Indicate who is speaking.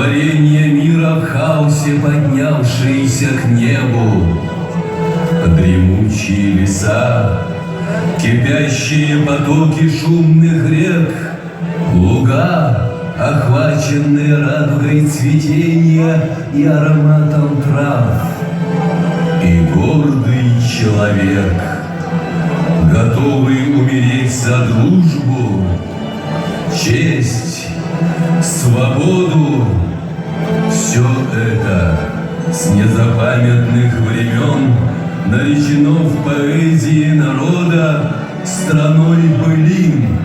Speaker 1: Творение мира в хаосе, поднявшиеся к небу. Дремучие леса, кипящие потоки шумных рек, луга, охваченные радугой цветения и ароматом трав. И гордый человек, готовый умереть за дружбу, честь, свободу. Все это с незапамятных времен наречено в поэзии народа страной былин.